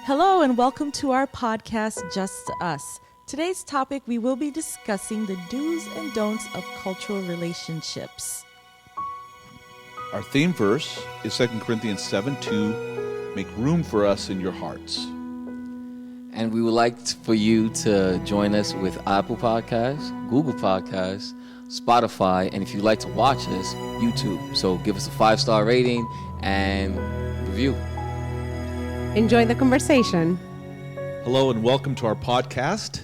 Hello and welcome to our podcast, Just Us. Today's topic, we will be discussing the do's and don'ts of cultural relationships. Our theme verse is 2 Corinthians 7:2. Make room for us in your hearts. And we would like for you to join us with Apple Podcasts, Google Podcasts, Spotify, and if you'd like to watch us, YouTube. So give us a 5-star rating and review. Enjoy the conversation. Hello and welcome to our podcast,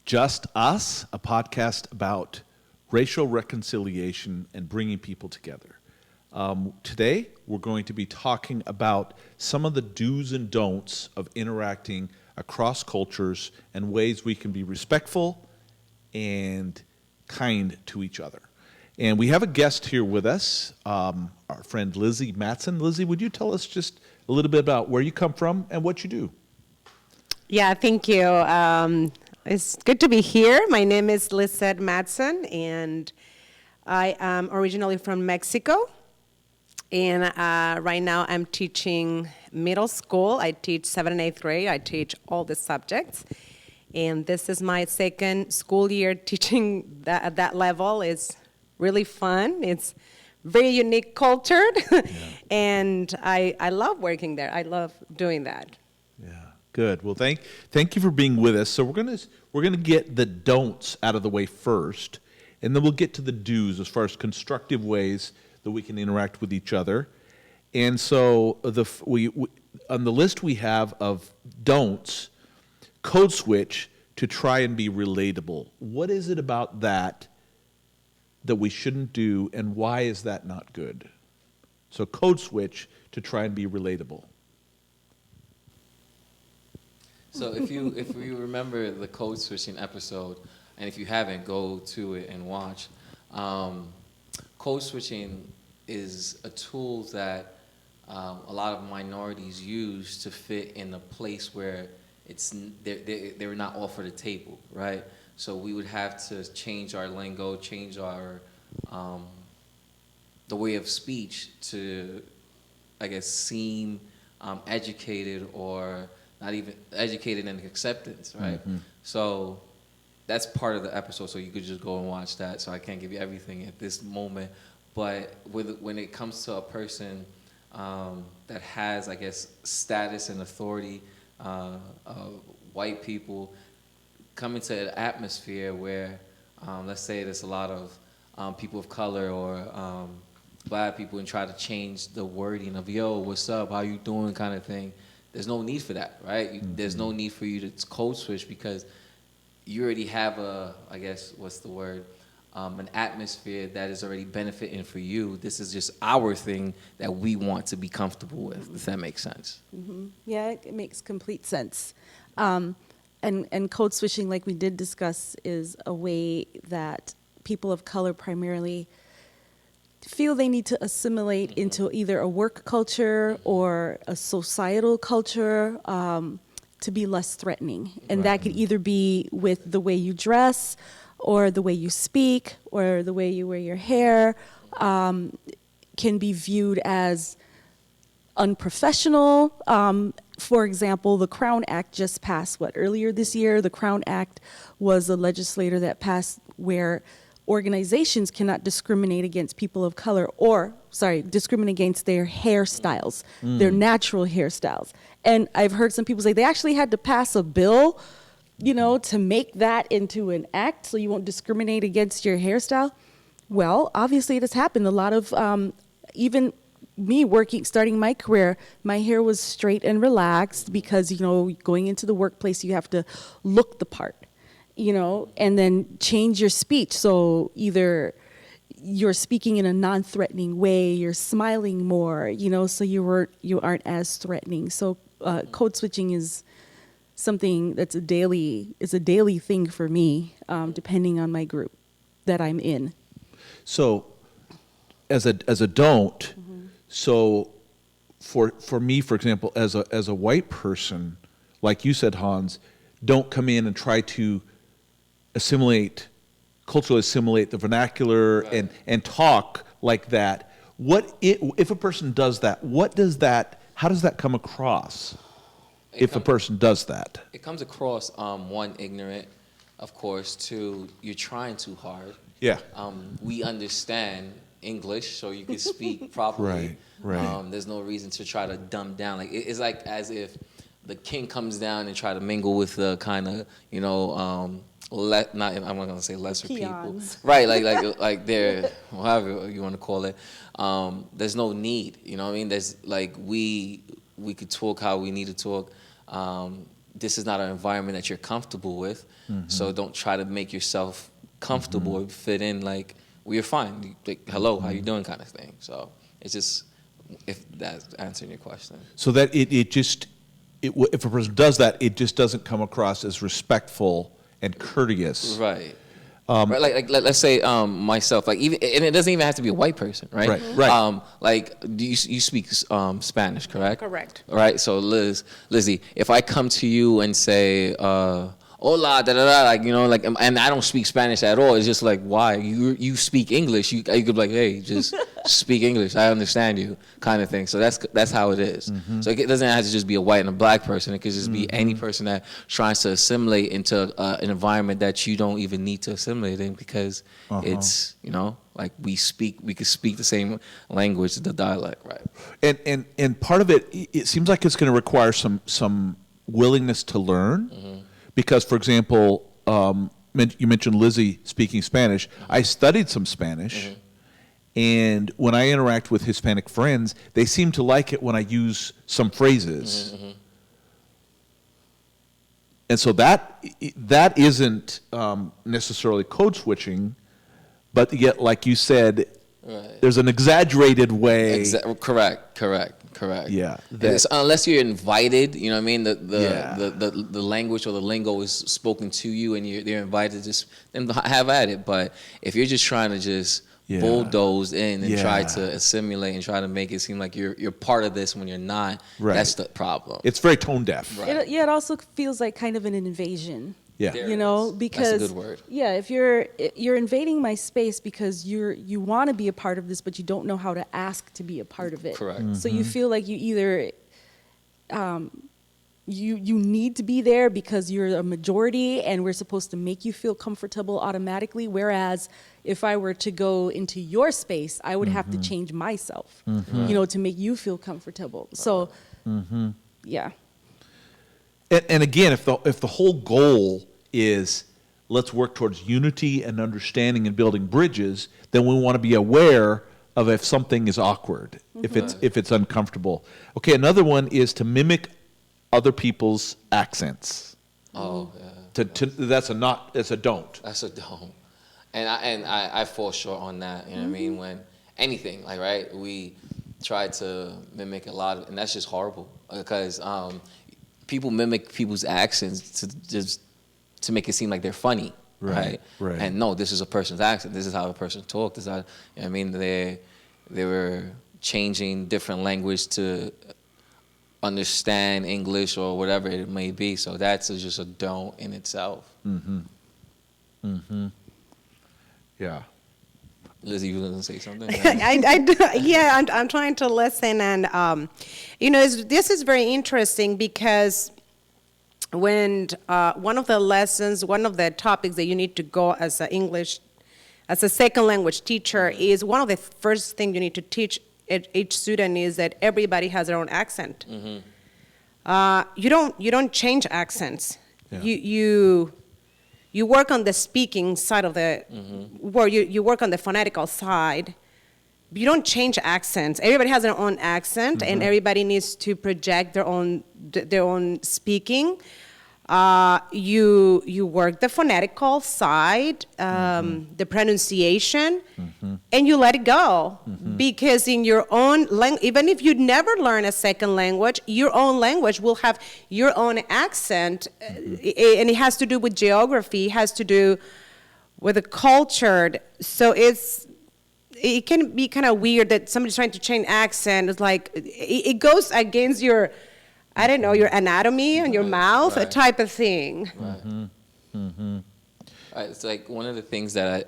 Just Us, a podcast about racial reconciliation and bringing people together. Today, we're going to be talking about some of the do's and don'ts of interacting across cultures and ways we can be respectful and kind to each other. And we have a guest here with us, our friend Lizzie Matson. Lizzie, would you tell us just a little bit about where you come from and what you do? Yeah, thank you. It's good to be here. My name is Lizette Matson, and I am originally from Mexico. And right now I'm teaching middle school. I teach 7th and 8th grade. I teach all the subjects. And this is my second school year teaching at that level. It's really fun. It's very unique cultured. Yeah. And I love working there. I love doing that. Yeah, good. Well, thank you for being with us. So we're gonna get the don'ts out of the way first, and then we'll get to the do's as far as constructive ways that we can interact with each other. And so we on the list we have of don'ts, code switch to try and be relatable. What is it about that we shouldn't do, and why is that not good? So code switch to try and be relatable. So if you remember the code switching episode, and if you haven't, go to it and watch. Code switching is a tool that a lot of minorities use to fit in a place where they're not offered a table, right? So we would have to change our lingo, change our the way of speech to, I guess, seem educated or not even educated in acceptance, right? Mm-hmm. So that's part of the episode, so you could just go and watch that. So I can't give you everything at this moment. But when it comes to a person that has, I guess, status and authority, white people come into an atmosphere where, let's say there's a lot of people of color or black people, and try to change the wording of, yo, what's up, how you doing, kind of thing. There's no need for that, right? Mm-hmm. There's no need for you to code switch because you already have I guess, what's the word? An atmosphere that is already benefiting for you. This is just our thing that we want to be comfortable with, if that makes sense. Mm-hmm. Yeah, it makes complete sense. And code switching, like we did discuss, is a way that people of color primarily feel they need to assimilate into either a work culture or a societal culture to be less threatening. And that could either be with the way you dress or the way you speak or the way you wear your hair, can be viewed as unprofessional. For example, the Crown Act just passed, earlier this year? The Crown Act was a legislator that passed where organizations cannot discriminate against people of color discriminate against their hairstyles, their natural hairstyles. And I've heard some people say they actually had to pass a bill, to make that into an act so you won't discriminate against your hairstyle. Well, obviously it has happened. A lot of, even me starting my career, my hair was straight and relaxed because, going into the workplace, you have to look the part, and then change your speech. So either you're speaking in a non-threatening way, you're smiling more, so you aren't as threatening. So code switching is something that's a daily thing for me, depending on my group that I'm in. So as a don't, mm-hmm. So for me, for example, as a white person, like you said, Hans, don't come in and try to culturally assimilate the vernacular, right, and talk like that. If a person does that, how does that come across? if a person does that? It comes across, one, ignorant, of course. Two, you're trying too hard. Yeah. We understand English, so you can speak properly. Right. There's no reason to try to dumb down. Like it's like as if the king comes down and try to mingle with the kind of, I'm not gonna say lesser Peons. people, right? Like they're however you want to call it. There's no need, you know what I mean? There's like we could talk how we need to talk. This is not an environment that you're comfortable with, so don't try to make yourself comfortable or fit in. Like, well, you're fine. Like, hello, how you doing, kind of thing. So it's just, if that's answering your question. So that if a person does that, it just doesn't come across as respectful and courteous. Right. Right, like let's say myself, like even, and it doesn't even have to be a white person, right? Right. Like, do you speak Spanish, correct? Correct. All right. So Lizzie, if I come to you and say, "Hola," da da da, like and I don't speak Spanish at all, it's just like, why? You speak English? You could be like, hey, just speak English. I understand you, kind of thing. So that's how it is. So it doesn't have to just be a white and a black person. It could just be any person that tries to assimilate into an environment that you don't even need to assimilate in, because it's like we could speak the same language, the dialect, right? And part of it seems like it's going to require some willingness to learn, because, for example, you mentioned Lizzie speaking Spanish. I studied some Spanish, and when I interact with Hispanic friends, they seem to like it when I use some phrases. And so that isn't necessarily code switching, but yet, like you said, there's an exaggerated way. Correct. Yeah. Unless you're invited, you know what I mean? The language or the lingo is spoken to you, and they're invited to just then have at it. But if you're just trying to just bulldoze in and try to assimilate and try to make it seem like you're part of this when you're not, that's the problem. It's very tone deaf. Right. It also feels like kind of an invasion. Yeah. There You it know, is. because That's a good word. yeah, if you're invading my space because you want to be a part of this, but you don't know how to ask to be a part of it. Correct. So you feel like you either you need to be there because you're a majority and we're supposed to make you feel comfortable automatically, whereas if I were to go into your space, I would have to change myself, to make you feel comfortable. So yeah. And again, if the whole goal is let's work towards unity and understanding and building bridges, then we want to be aware of if something is awkward, if it's uncomfortable. Okay, another one is to mimic other people's accents. Oh, yeah. That's a don't. That's a don't. And I fall short on that. You know what I mean? When anything, like, right, we try to mimic a lot of, and that's just horrible, because people mimic people's accents to make it seem like they're funny, right? And no, this is a person's accent. This is how a person talks. This is how, you know what I mean? They were changing different language to understand English or whatever it may be. So that's just a don't in itself. Yeah. Lizzie, you were going to say something? I'm trying to listen, and this is very interesting, because when one of the topics that you need to go as a second language teacher is, one of the first things you need to teach each student is that everybody has their own accent. You don't change accents. Yeah. You work on the speaking side of the, where you work on the phonetical side. You don't change accents. Everybody has their own accent, and everybody needs to project their own speaking. You work the phonetical side, the pronunciation, and you let it go. Because in your own language, even if you never learn a second language, your own language will have your own accent, and it has to do with geography, it has to do with the culture. So it can be kind of weird that somebody's trying to change accent. It's like, it goes against your, I don't know, your anatomy and your mouth, a type of thing. It's like one of the things that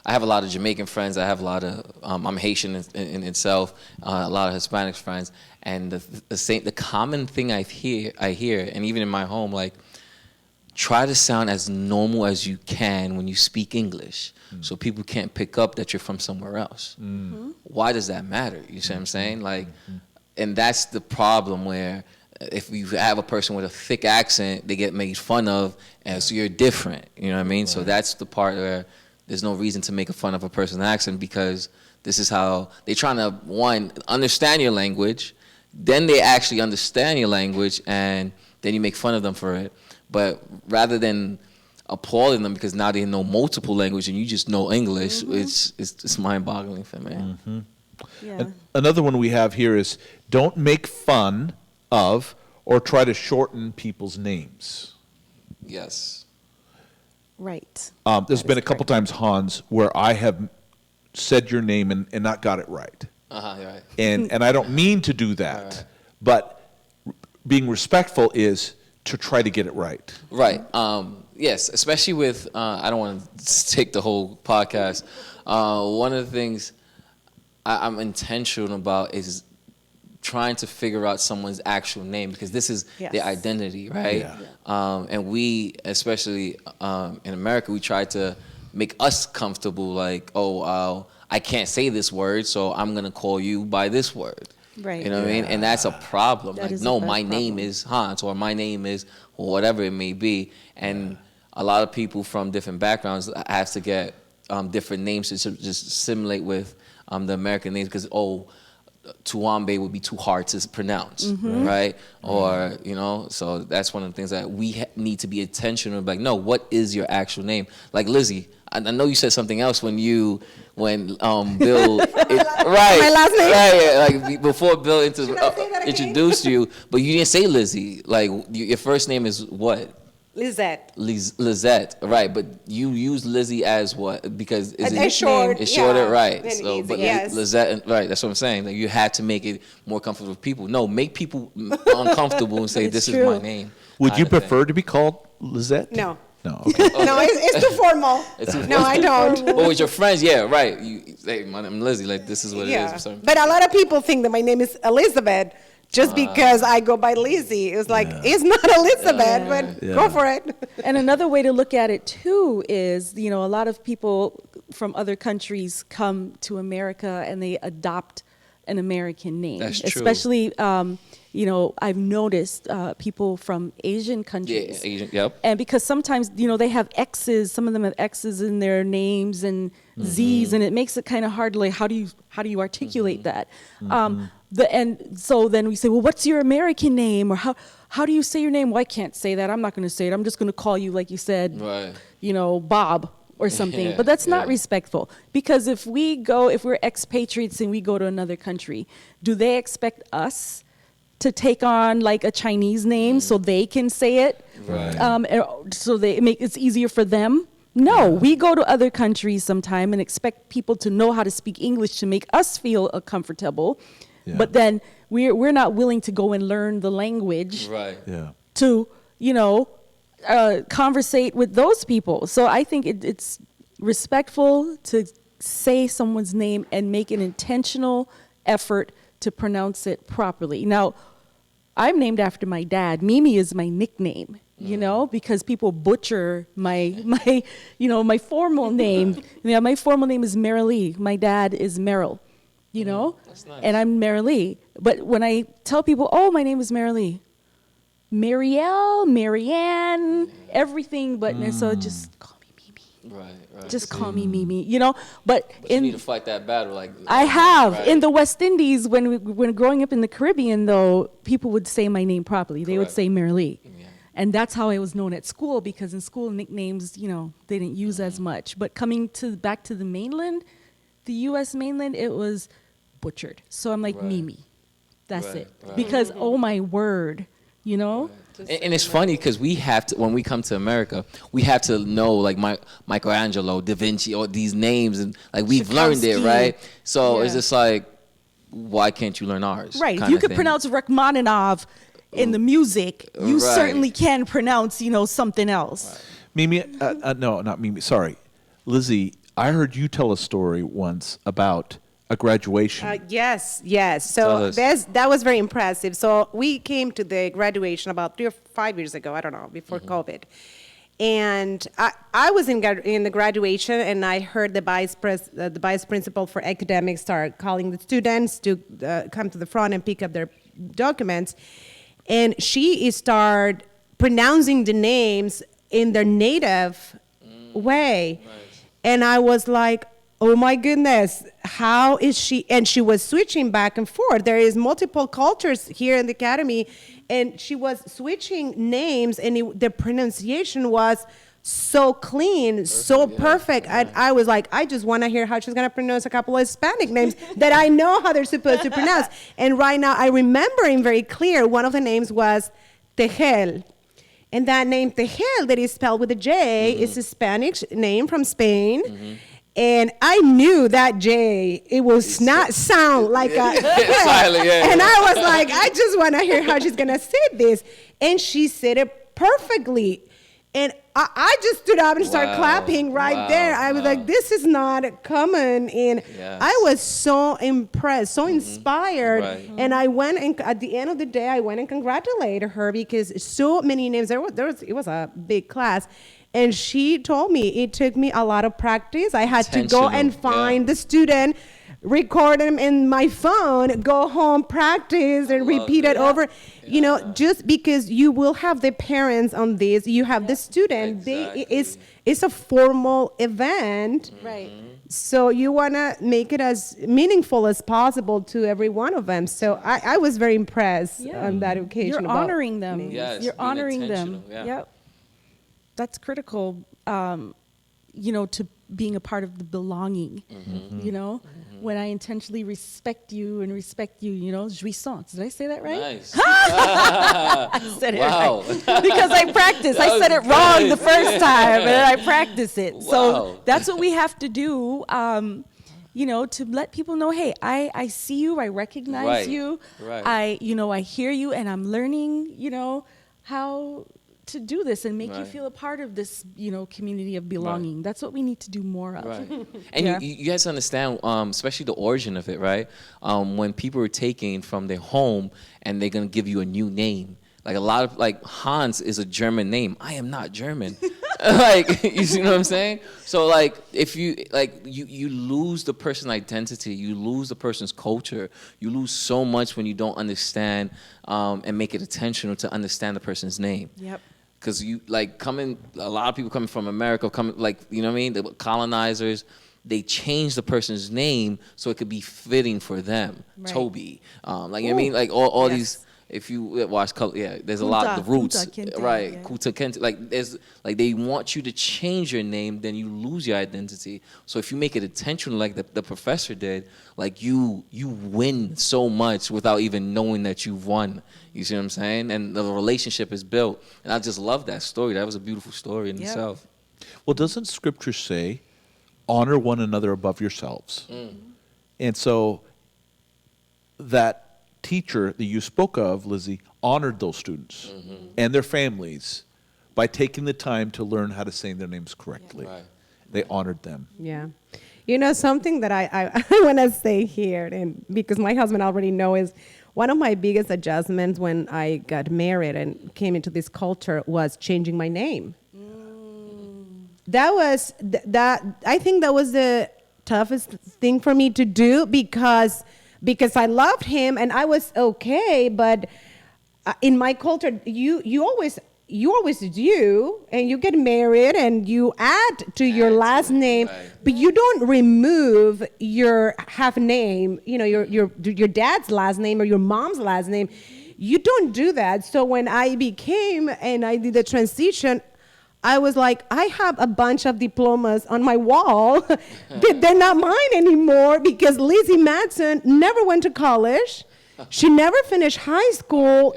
I have a lot of Jamaican friends. I have a lot of, I'm Haitian in itself, a lot of Hispanic friends. And the common thing I hear, and even in my home, like, try to sound as normal as you can when you speak English, so people can't pick up that you're from somewhere else. Why does that matter? You see what I'm saying? Like, and that's the problem where if you have a person with a thick accent, they get made fun of, and so you're different. You know what I mean? Right. So that's the part where there's no reason to make fun of a person's accent, because this is how they're trying to, one, understand your language, then they actually understand your language, and then you make fun of them for it. But rather than applauding them because now they know multiple languages and you just know English, it's mind-boggling for me. Yeah. Another one we have here is don't make fun of or try to shorten people's names. Yes. Right. There's been a couple times, Hans, where I have said your name and not got it right. Right. And I don't mean to do that, Right. but being respectful is to try to get it right. Right. Yes, especially with, I don't want to take the whole podcast. One of the things I'm intentional about is trying to figure out someone's actual name, because this is their identity, right? Yeah. And we, especially in America, we try to make us comfortable, like, I can't say this word, so I'm going to call you by this word. Right. You know what I mean? And that's a problem. That like, is a no, bad my name problem. is Hans, or my name is whatever it may be. And a lot of people from different backgrounds have to get different names to just simulate with the American names, because, Tuambe would be too hard to pronounce, right? Or, so that's one of the things that we need to be intentional. Like, no, what is your actual name? Like Lizzie, I know you said something else when Bill, My last name? right, like before Bill introduced you, but you didn't say Lizzie. Like, your first name is what? Lizette. Lizette, right? But you use Lizzie as what? Because It's short. it's shorter, right? Then So, easy, but yes. Lizette, right? That's what I'm saying. Like, you had to make it more comfortable with people. No, make people uncomfortable and say, It's "This true. is my name." Would you kinda thing. prefer to be called Lizette? No. No, okay. No, it's too formal. No, I don't. But with your friends, yeah, right. You say, "My name is Lizzie." Like, this is what it is. Or something. But a lot of people think that my name is Elizabeth just because I go by Lizzie. It's like, it's not Elizabeth, but go for it. And another way to look at it too is, a lot of people from other countries come to America and they adopt an American name. That's true. Especially, I've noticed people from Asian countries. Yeah, Asian. Yep. And because sometimes, they have X's, some of them have X's in their names and Z's, and it makes it kind of hard, like, how do you articulate that? And so then we say, well, what's your American name? Or how do you say your name? Well, I can't say that. I'm not going to say it. I'm just going to call you, like you said, Right. Bob or something. Yeah, but that's not yeah. respectful, because if we're expatriates and we go to another country, do they expect us to take on like a Chinese name so they can say it? Right. So it's easier for them? No, we go to other countries sometime and expect people to know how to speak English to make us feel comfortable. Yeah. But then we're not willing to go and learn the language Right. Yeah. to, conversate with those people. So I think it's respectful to say someone's name and make an intentional effort to pronounce it properly. Now, I'm named after my dad. Mimi is my nickname, because people butcher my formal name. My formal name is Marilee. My dad is Merrill, That's nice. and I'm Marilee. But when I tell people, my name is Marilee, Marielle, Marianne, everything, but so just call me Mimi. Right. Just call me Mimi, But But you need to fight that battle, like. I have Right. in the West Indies when growing up in the Caribbean, though, people would say my name properly. They would Correct. say Marilee. Yeah. And that's how I was known at school, because in school nicknames, they didn't use as much. But coming back to the mainland, the U.S. mainland, it was butchered. So I'm like, Right. Mimi. That's Right, it. right. Because, oh my word, And it's funny because we have to, when we come to America, we have to know like Michelangelo, Da Vinci, or these names, and like we've learned it, Tchaikovsky. right? So it's Yeah. just like, why can't you learn ours? Right. If kinda you could thing. pronounce Rachmaninoff in the music, you Right. certainly can pronounce, something else. Mimi, no, not Mimi. Sorry, Lizzie. I heard you tell a story once about a graduation. Yes. Tell So us. that was very impressive. So we came to the graduation about 3 or 5 years ago. I don't know, before COVID. And I was in the graduation, and I heard the vice principal for academics start calling the students to come to the front and pick up their documents. And she started pronouncing the names in their native way. Nice. And I was like, oh my goodness, how is she? And she was switching back and forth. There is multiple cultures here in the academy, and she was switching names, and the pronunciation was so clean, so perfect. And I was like, I just want to hear how she's going to pronounce a couple of Hispanic names that I know how they're supposed to pronounce. And right now, I remember him very clear. One of the names was Tejel. And that name Tejel, that is spelled with a J, is a Spanish name from Spain. And I knew that J, it was not sound like a Silent, yeah. And I was like, I just want to hear how she's going to say this. And she said it perfectly. And I just stood up and started Wow. clapping right Wow. there. I was like, this is not common. And Yes. I was so impressed, so inspired. Right. And I went, and at the end of the day, I went and congratulated her because so many names, it was a big class. And she told me it took me a lot of practice. I had to go and Intentional, find yeah. the student, record them in my phone, go home, practice, and love repeat it it. over. You know, just because you will have the parents on this, you have the student. Exactly. It's a formal event. Right. So you want to make it as meaningful as possible to every one of them. So I was very impressed Yeah. on that occasion. You're about honoring them. names. Yes, You're being honoring them. intentional, yeah. Yep. That's critical, to being a part of the belonging, when I intentionally respect you and respect you, jouissance. Did I say that right? Nice. I said Wow. it right. Because I practiced. I said it was wrong good. the first time, and then I practiced it. Wow. So that's what we have to do, to let people know, hey, I see you, I recognize Right. you, Right. I hear you, and I'm learning, how to do this and make you Right. feel a part of this, community of belonging. That's what we need to do more of. Right. And Yeah. you guys understand, especially the origin of it, right? When people are taken from their home and they're going to give you a new name. Like Hans is a German name. I am not German. You see what I'm saying? So if you lose the person's identity, you lose the person's culture, you lose so much when you don't understand and make it intentional to understand the person's name. Yep. Because a lot of people coming from America, the colonizers, they changed the person's name so it could be fitting for them. Right. Toby, all Yes. these. If you watch, there's a Kunta, lot of the roots, Kunta Kinte, right? yeah. Kunta Kinte, they want you to change your name, then you lose your identity. So if you make it intentional, like the professor did, you win so much without even knowing that you've won. You see what I'm saying? And the relationship is built. And I just love that story. That was a beautiful story in Yeah. itself. Well, doesn't Scripture say, honor one another above yourselves? And so that teacher that you spoke of, Lizzie, honored those students and their families by taking the time to learn how to say their names correctly. Right. They honored them. Yeah. Something that I want to say here, and because my husband already knows, one of my biggest adjustments when I got married and came into this culture was changing my name. That was, I think that was the toughest thing for me to do because I loved him and I was okay, but in my culture, you always do, and you get married and you add to your last name, right. but you don't remove your half name, your dad's last name or your mom's last name. You don't do that. So when I became and I did the transition, I was like, I have a bunch of diplomas on my wall. They're not mine anymore because Lizzie Madsen never went to college. She never finished high school.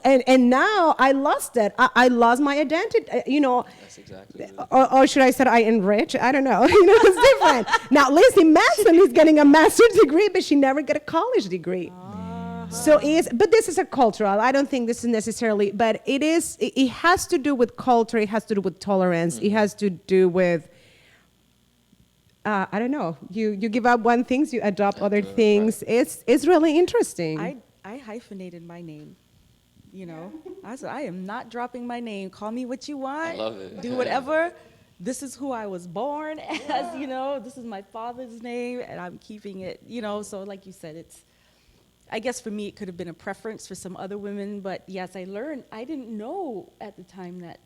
And now I lost it. I lost my identity. That's exactly it. Or should I say I enrich? I don't know. It's different. Now Lizzie Madsen is getting a master's degree, but she never got a college degree. So but this is a cultural. I don't think this is necessarily, but it is. It has to do with culture. It has to do with tolerance. It has to do with. I don't know. You give up one things, you adopt other things. It's really interesting. I hyphenated my name. You know, I said, I am not dropping my name. Call me what you want. I love it. Do whatever. This is who I was born as, you know, this is my father's name, and I'm keeping it, you know. So like you said, I guess for me, it could have been a preference for some other women. But yes, I didn't know at the time that,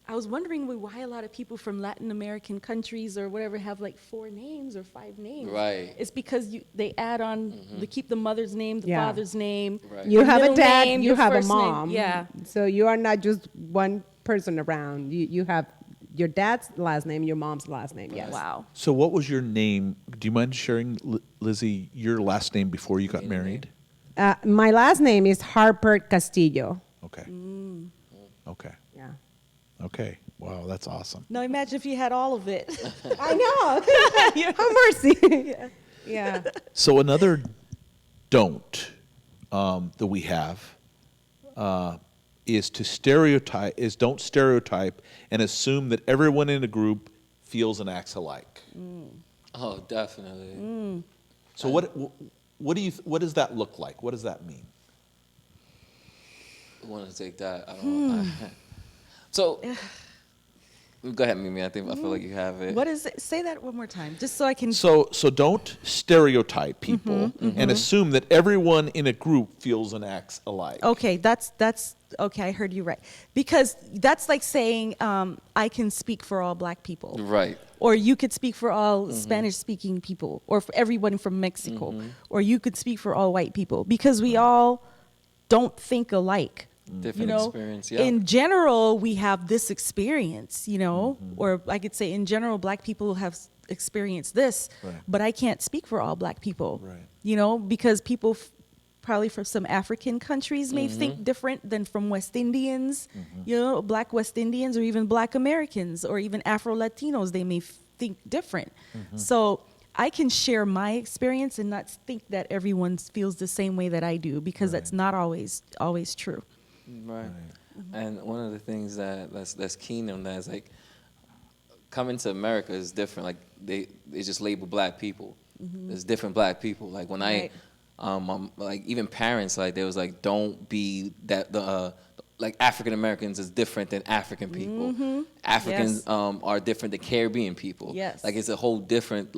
I was wondering why a lot of people from Latin American countries or whatever have like 4 names or 5 names. Right. It's because they add on, they keep the mother's name, the Yeah. father's name. Right. You your have a middle dad, name, you your have a first name. mom. Yeah. So you are not just one person around. You have your dad's last name, your mom's last name. Yes. Wow. So what was your name? Do you mind sharing, Lizzie, your last name before you got Maiden married? My last name is Harper Castillo. Okay. Mm. Okay. Yeah. Okay. Wow, that's awesome. Now imagine if you had all of it. I know. Have mercy. Yeah. So another don't that we have is don't stereotype and assume that everyone in a group feels and acts alike. Oh, definitely. So what does that look like? What does that mean? I want to take that. I don't. So, go ahead, Mimi. I feel like you have it. What is it? Say that one more time, just so I can. So don't stereotype people and assume that everyone in a group feels and acts alike. Okay, that's okay. I heard you right, because that's like saying I can speak for all Black people, Right. or you could speak for all Spanish-speaking people, or for everyone from Mexico, or you could speak for all white people, because we all don't think alike. Different You know, experience. Yeah. in general, we have this experience, you know, or I could say in general, Black people have experienced this, Right. but I can't speak for all Black people, Right. you know, because people probably from some African countries may think different than from West Indians, you know, Black West Indians, or even Black Americans, or even Afro-Latinos, they may think different. So I can share my experience and not think that everyone feels the same way that I do, because that's not always true. Right. And one of the things that's keen on that is like coming to America is different. Like they just label Black people. There's different Black people. Like when Right. like even parents, like they was like, don't be that like African Americans is different than African people. Africans Yes. are different than Caribbean people. Yes. Like it's a whole different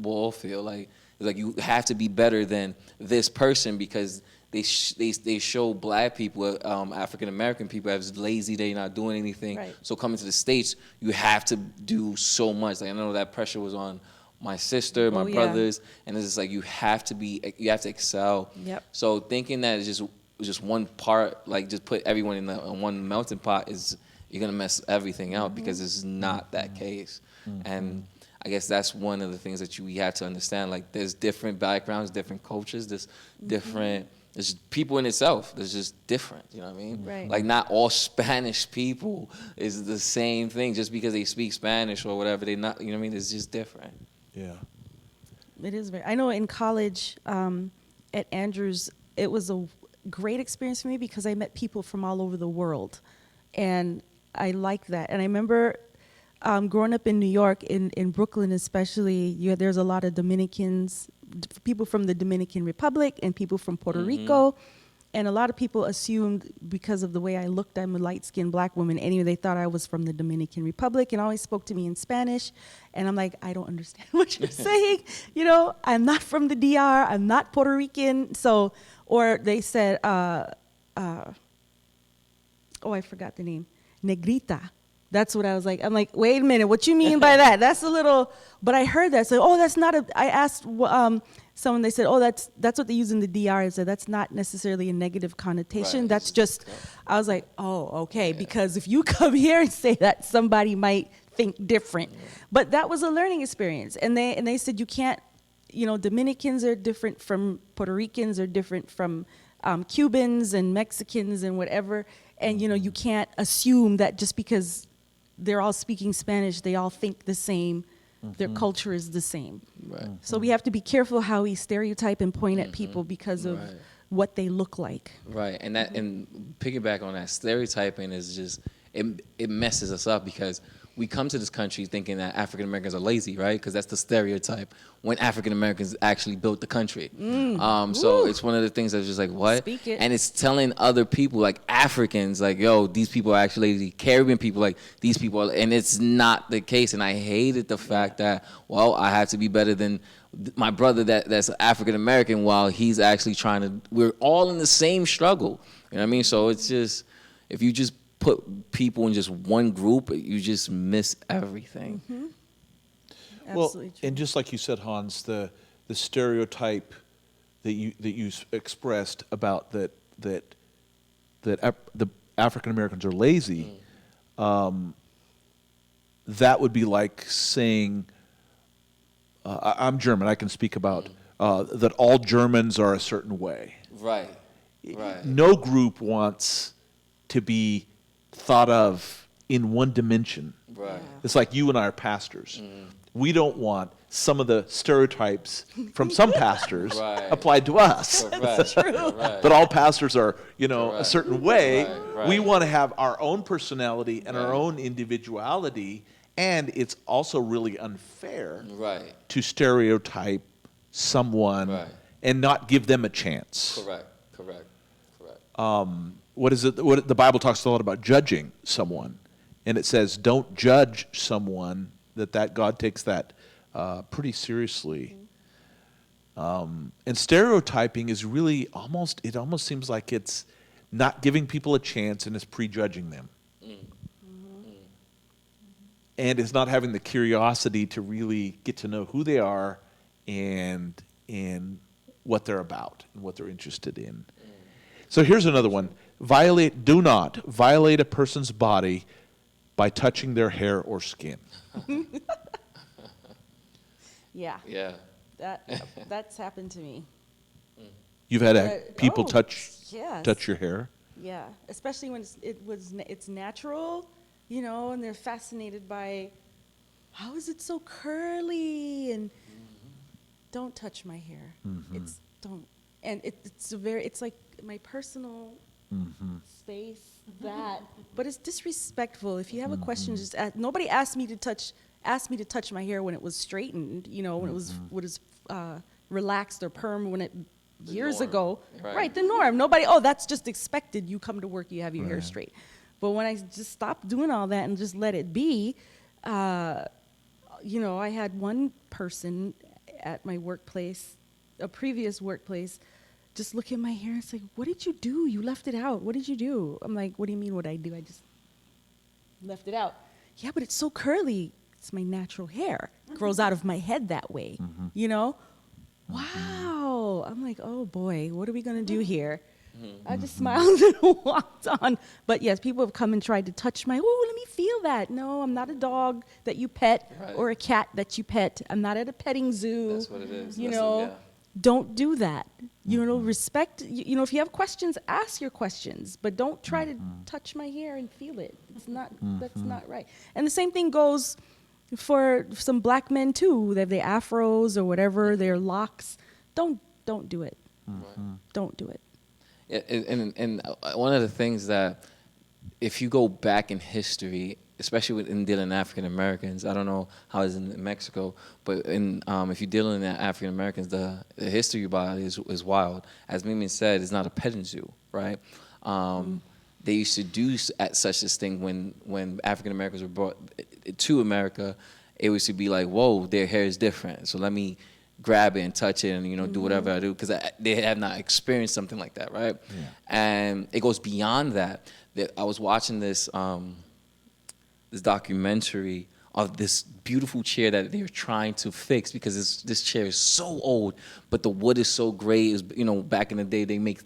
ball field. Like it's like you have to be better than this person because they show Black people, African American people as lazy. They're not doing anything. Right. So coming to the States, you have to do so much. Like I know that pressure was on my sister, my Oh, yeah. brothers, and it's just like you have to excel. Yep. So thinking that it's just one part, like just put everyone in one melting pot is you're gonna mess everything out because it's not that case. And I guess that's one of the things that we have to understand. Like there's different backgrounds, different cultures, there's different. There's people in itself. There's just different. You know what I mean? Right. Like not all Spanish people is the same thing. Just because they speak Spanish or whatever, they not. You know what I mean? It's just different. Yeah. It is I know in college at Andrews, it was a great experience for me because I met people from all over the world. And I like that. And I remember growing up in New York, in Brooklyn especially, there's a lot of Dominicans, people from the Dominican Republic and people from Puerto Rico. And a lot of people assumed because of the way I looked, I'm a light-skinned Black woman. Anyway, they thought I was from the Dominican Republic and always spoke to me in Spanish. And I'm like, I don't understand what you're saying. You know, I'm not from the DR. I'm not Puerto Rican. So, or they said, oh, I forgot the name, Negrita. That's what I was like. I'm like, wait a minute, what you mean by that? That's a little, but I heard that. So, that's not I asked someone, they said, that's what they use in the DR. I said, that's not necessarily a negative connotation. Right. That's just, I was like, oh, okay. Yeah. Because if you come here and say that, somebody might think different. Yeah. But that was a learning experience. And they said, you can't, Dominicans are different from Puerto Ricans, are different from Cubans and Mexicans and whatever. And, you can't assume that just because they're all speaking Spanish, they all think the same. their culture is the same. Right. So we have to be careful how we stereotype and point at people because of Right. what they look like. Right, and that and piggyback on that, stereotyping is just it messes us up because we come to this country thinking that African Americans are lazy, right? Because that's the stereotype when African Americans actually built the country. So it's one of the things that's just like what, Speak it. and it's telling other people like Africans like, yo, these people are actually lazy. Caribbean people like these people are, and it's not the case. And I hated the fact that well, I have to be better than my brother that's African American while he's actually trying to. We're all in the same struggle. You know what I mean? So it's just if you just put people in just one group, you just miss everything. Well, Absolutely true. and just like you said, Hans, the stereotype that you expressed about that the African Americans are lazy, that would be like saying, I'm German. I can speak about that all Germans are a certain way. Right. Right. No group wants to be thought of in one dimension. Right. It's like you and I are pastors. We don't want some of the stereotypes from some pastors Right. applied to us. Correct. Right. But all pastors are, a Correct. certain way. Right. We want to have our own personality and our own individuality, and it's also really unfair Right. to stereotype someone Right. and not give them a chance. Correct. Correct. What is it? What the Bible talks a lot about judging someone, and it says, "Don't judge someone." That God takes that pretty seriously. And stereotyping is really almost. It almost seems like it's not giving people a chance and it's prejudging them, and it's not having the curiosity to really get to know who they are and what they're about and what they're interested in. So here's another one. Do not violate a person's body by touching their hair or skin. Yeah, Yeah. that's happened to me. You've had people oh, touch yes. your hair? Yeah, especially when it's natural, and they're fascinated by how is it so curly and don't touch my hair. It's don't, and it's like my personal space but it's disrespectful. If you have a question, just ask. Nobody asked me to touch my hair when it was straightened, when it was relaxed or perm when it years norm. ago. Right. The norm. Nobody, that's just expected. You come to work, you have your hair straight. But when I just stopped doing all that and just let it be, I had one person at my workplace, a previous workplace, just look at my hair and say, "What did you do? You left it out. What did you do?" I'm like, "What do you mean what I do? I just left it out." "Yeah, but it's so curly. It's my natural hair. It grows out of my head that way." Wow. I'm like, "Oh boy, what are we going to do here?" I just smiled and walked on. But yes, people have come and tried to touch let me feel that. No, I'm not a dog that you pet or a cat that you pet. I'm not at a petting zoo. That's what it is. Don't do that. Respect, if you have questions, ask your questions, but don't try to touch my hair and feel it. It's not, that's not right. And the same thing goes for some black men too. They have their afros or whatever, their locks. Don't do it. Don't do it. Yeah, and one of the things that, if you go back in history, especially in dealing with African Americans, I don't know how it's in Mexico, but if you're dealing with African Americans, the history about it is wild. As Mimi said, it's not a petting zoo, right? They used to do such this thing when African Americans were brought to America. It was to be like, whoa, their hair is different, so let me grab it and touch it and do whatever I do because they have not experienced something like that, right? Yeah. And it goes beyond that. I was watching this this documentary of this beautiful chair that they're trying to fix because this chair is so old, but the wood is so great. Back in the day they make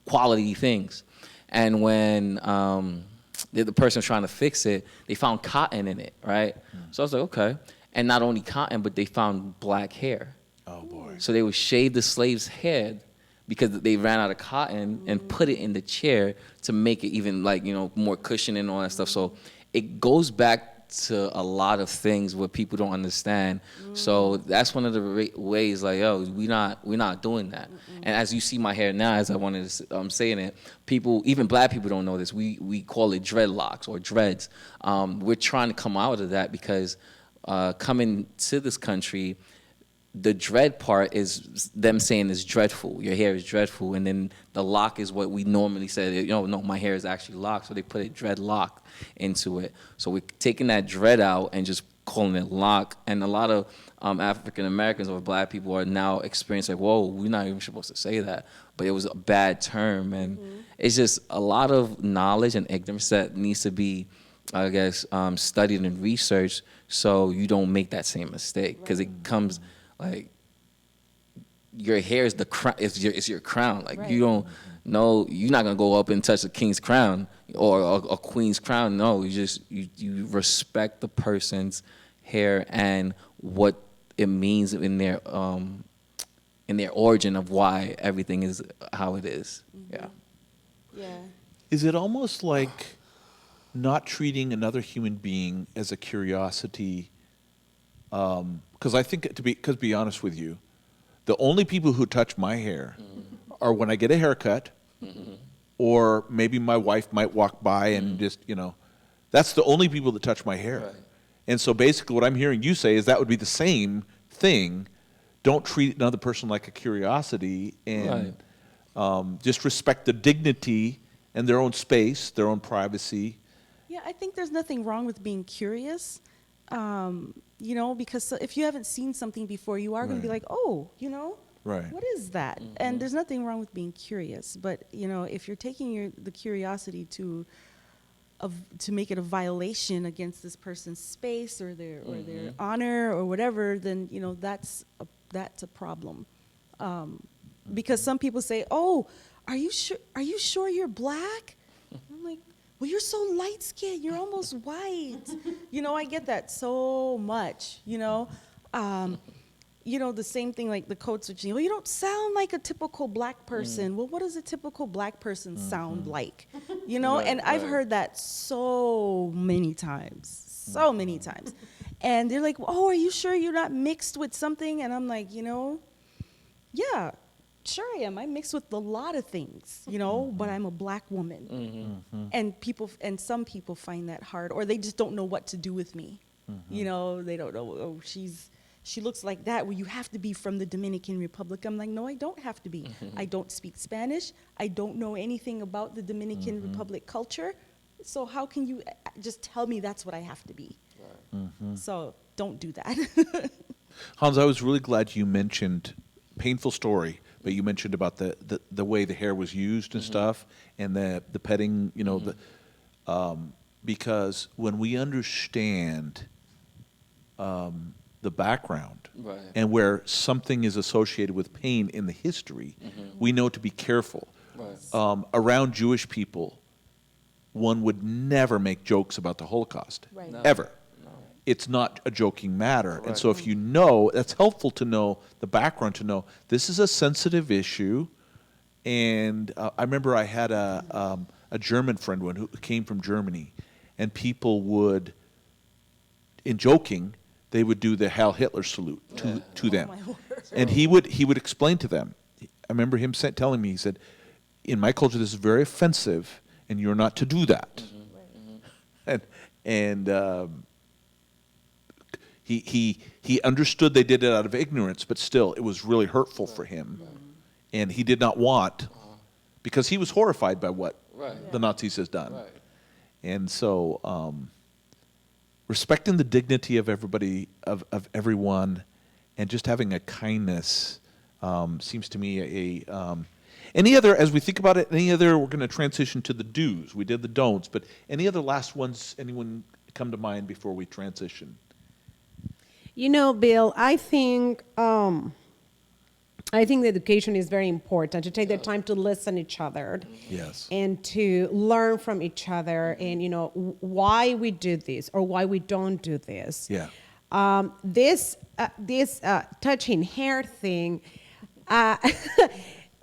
quality things, and when the person was trying to fix it, they found cotton in it, right? So I was like, okay, and not only cotton, but they found black hair. Oh boy! So they would shave the slave's head because they ran out of cotton and put it in the chair to make it even more cushion and all that stuff. So it goes back to a lot of things where people don't understand. So that's one of the ways, like, yo, we're not doing that. And as you see my hair now, as I wanted to, I'm saying it, people, even black people don't know this. We call it dreadlocks or dreads. We're trying to come out of that because coming to this country, the dread part is them saying it's dreadful. Your hair is dreadful, and then the lock is what we normally say. You know, no, my hair is actually locked, so they put a dread lock into it. So we're taking that dread out and just calling it lock. And a lot of African Americans or black people are now experiencing, like, whoa, we're not even supposed to say that, but it was a bad term, and it's just a lot of knowledge and ignorance that needs to be, I guess, studied and researched, so you don't make that same mistake, because it comes. Like, your hair is the crown. It's your crown. Like, you don't know. You're not gonna go up and touch a king's crown or a queen's crown. No, you respect the person's hair and what it means in their origin of why everything is how it is. Yeah. Yeah. Is it almost like not treating another human being as a curiosity? Because I think, to be honest with you, the only people who touch my hair are when I get a haircut, or maybe my wife might walk by and just, that's the only people that touch my hair. Right. And so basically what I'm hearing you say is that would be the same thing. Don't treat another person like a curiosity, and just respect the dignity and their own space, their own privacy. Yeah, I think there's nothing wrong with being curious. Because if you haven't seen something before, you are going to be like, oh, Right. what is that? And there's nothing wrong with being curious. But, if you're taking the curiosity to make it a violation against this person's space or their honor or whatever, then, that's a problem. Because some people say, oh, are you sure you're black? I'm like, well, you're so light skinned, you're almost white. I get that so much, the same thing, like the code switching. Well, you don't sound like a typical black person. Well, what does a typical black person sound like? And I've heard that so many times. And they're like, oh, are you sure you're not mixed with something? And I'm like, yeah. Sure I am. I'm mixed with a lot of things, but I'm a black woman. And some people find that hard, or they just don't know what to do with me. They don't know, oh, she looks like that. Well, you have to be from the Dominican Republic. I'm like, no, I don't have to be. I don't speak Spanish. I don't know anything about the Dominican Republic culture. So how can you just tell me that's what I have to be? So don't do that. Hans, I was really glad you mentioned painful story, but you mentioned about the way the hair was used and stuff, and the petting, because when we understand the background and where something is associated with pain in the history, we know to be careful. Around Jewish people, one would never make jokes about the Holocaust, ever. It's not a joking matter. And so if that's helpful to know the background, to know this is a sensitive issue. And I remember I had a German friend who came from Germany, and people would, in joking, they would do the Heil Hitler salute to them. Oh, my word. And he would explain to them. I remember him telling me, he said, in my culture, this is very offensive, and you're not to do that. He understood they did it out of ignorance, but still, it was really hurtful for him. And he did not want, because he was horrified by what the Nazis has done. And so, respecting the dignity of everybody, of everyone, and just having a kindness seems to me any other, as we think about it, we're going to transition to the do's. We did the don'ts, but any other last ones, anyone come to mind before we transition? Bill, I think the education is very important, to take the time to listen to each other. Yes. And to learn from each other, and, why we do this or why we don't do this. Yeah. This touching hair thing,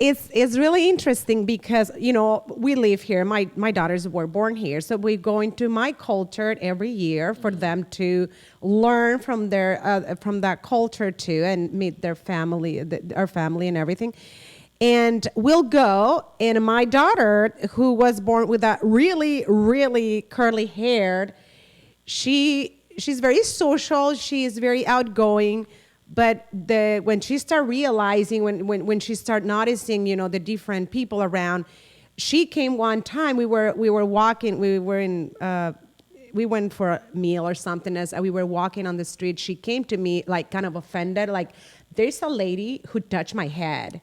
it's really interesting because, you know, we live here. My daughters were born here. So we go into my culture every year for them to learn from their from that culture too, and meet their family, our family and everything. And we'll go, and my daughter, who was born with that really, really curly hair, she's very social, she is very outgoing. But when she started realizing, when she started noticing, you know, the different people around, she came one time. We were walking. We went for a meal or something. As we were walking on the street, she came to me like kind of offended, like, "There's a lady who touched my head,"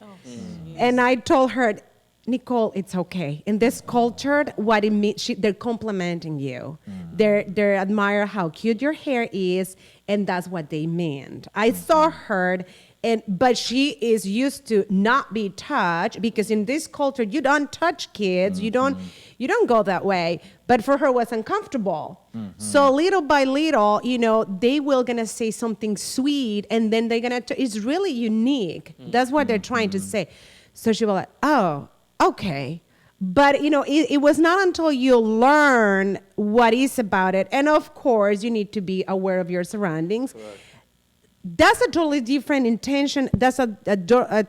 and I told her, "Nicole, it's okay. In this culture, what it means, they're complimenting you. They admire how cute your hair is, and that's what they meant." I saw her, but she is used to not be touched, because in this culture, you don't touch kids. You don't go that way. But for her, it was uncomfortable. So little by little, you know, they will gonna say something sweet, and then they're gonna. It's really unique. That's what they're trying to say. So she was like, "Oh, okay." But, you know, it was not until you learn what is about it. And of course, you need to be aware of your surroundings. Correct. That's a totally different intention. That's a